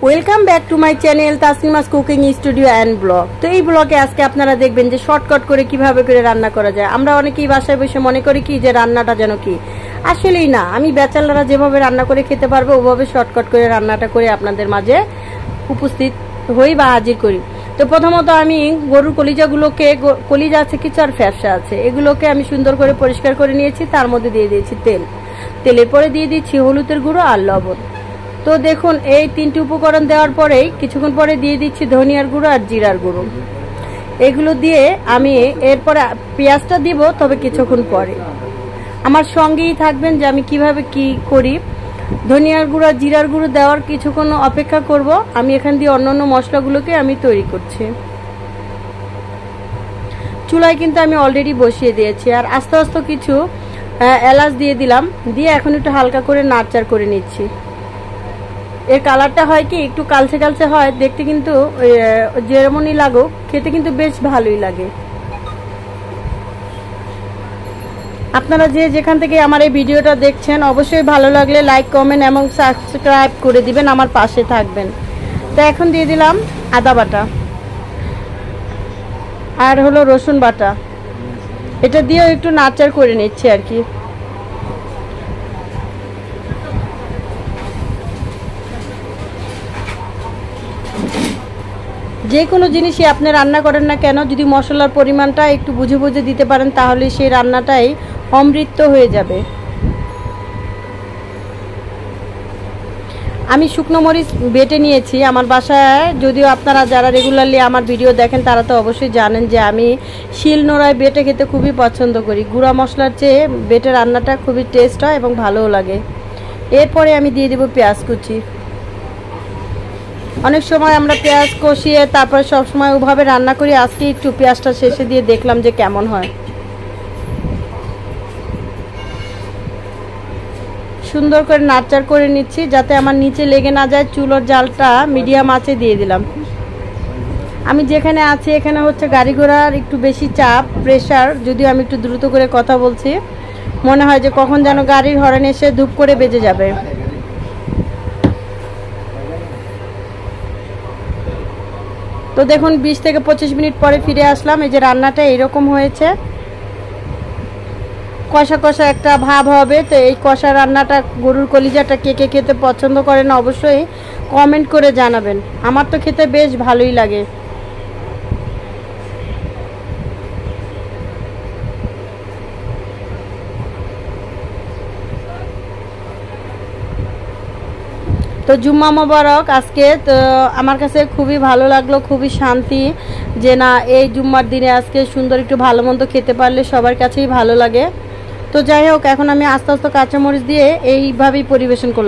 Welcome back to my channel Tasnima's cooking studio and blog. তো এই ব্লগে আজকে আপনারা দেখবেন যে শর্টকাট করে কিভাবে করে রান্না করা যায়। আমরা অনেকেই বাসায় বসে মনে করি কি যে রান্নাটা যেন কি, আসলেই না। আমি ব্যাচেলাররা যেভাবে রান্না করে খেতে পারবো ওভাবে শর্টকাট করে রান্নাটা করে আপনাদের মাঝে উপস্থিত হই বা হাজির করি। তো প্রথমত আমি গরুর কলিজাগুলোকে, কলিজা আছে কিছু আর ফ্যাপসা আছে, এগুলোকে আমি সুন্দর করে পরিষ্কার করে নিয়েছি। তার মধ্যে দিয়ে দিয়েছি তেলের পরে দিয়ে দিচ্ছি হলুদের গুঁড়ো আর লবণ। তো দেখুন এই তিনটি উপকরণ দেওয়ার পরেই কিছুক্ষণ পরে দিয়ে দিচ্ছি ধনিয়ার গুঁড়ো আর জিরার গুঁড়ো। এগুলো দিয়ে আমি এরপরে পেঁয়াজটা দিব, তবে কিছুক্ষণ পরে। আমার সঙ্গেই থাকবেন যে আমি কিভাবে কি করি। ধনিয়ার গুঁড়ো জিরার গুঁড়ো দেওয়ার কিছুক্ষণ অপেক্ষা করব। আমি এখান দিয়ে অন্যান্য মশলাগুলোকে আমি তৈরি করছি। চুলায় কিন্তু আমি অলরেডি বসিয়ে দিয়েছি। আর আস্তে আস্তে কিছু এলাচ দিয়ে দিলাম, দিয়ে এখন একটু হালকা করে নাড়চাড় করে নিচ্ছি। এর কালারটা হয় কি একটু কালচে কালচে হয় দেখতে, কিন্তু যেমনই লাগুক খেতে কিন্তু বেশ ভালোই লাগে। আপনারা যে যেখান থেকে আমার এই ভিডিওটা দেখছেন অবশ্যই ভালো লাগলে লাইক কমেন্ট এবং সাবস্ক্রাইব করে দিবেন, আমার পাশে থাকবেন। তো এখন দিয়ে দিলাম আদা বাটা আর হলো রসুন বাটা। এটা দিয়েও একটু নাড়চাড় করে নিচ্ছি আর কি। যে কোনো জিনিসই আপনি রান্না করেন না কেন, যদি মশলার পরিমাণটা একটু বুঝে বুঝে দিতে পারেন তাহলে সেই রান্নাটাই অমৃত হয়ে যাবে। আমি শুকনো মরিচ বেটে নিয়েছি আমার বাসায়। যদিও আপনারা যারা রেগুলারলি আমার ভিডিও দেখেন তারা তো অবশ্যই জানেন যে আমি শিল নোড়ায় বেটে খেতে খুবই পছন্দ করি। গুঁড়া মশলার চেয়ে বেটে রান্নাটা খুবই টেস্ট হয় এবং ভালোও লাগে। এরপরে আমি দিয়ে দেব পেঁয়াজ কুচি। অনেক সময় আমরা পেঁয়াজ কষিয়ে তারপরে সবসময় ওভাবে রান্না করি, আজকে একটু পেঁয়াজটা শেষে দিয়ে দেখলাম যে কেমন হয়। সুন্দর করে নাড়চাড় করে নিচ্ছি যাতে আমার নিচে লেগে না যায়। চুলোর জালটা মিডিয়াম আঁচে দিয়ে দিলাম। আমি যেখানে আছি এখানে হচ্ছে গাড়ি ঘোড়ার একটু বেশি চাপ, প্রেশার। যদিও আমি একটু দ্রুত করে কথা বলছি, মনে হয় যে কখন যেন গাড়ির হর্ন এসে ধূপ করে বেজে যাবে। তো দেখুন 20 থেকে 25 মিনিট পরে ফিরে আসলাম। এই যে রান্নাটা এরকম হয়েছে, কষা কষা একটা ভাব হবে। তো এই কষা রান্নাটা গরুর কলিজাটা কে কে খেতে পছন্দ করেন অবশ্যই কমেন্ট করে জানাবেন। আমার তো খেতে বেশ ভালোই লাগে। তো জুম্মা মোবারক আজকে। তো আমার কাছে খুবই ভালো লাগলো, খুবই শান্তি যে না এই জুম্মার দিনে আজকে সুন্দর একটু ভালো মন্দ খেতে পারলে সবার কাছেই ভালো লাগে। তো যাই হোক, এখন আমি আস্তে আস্তে কাঁচামরিচ দিয়ে এইভাবেই পরিবেশন করলাম।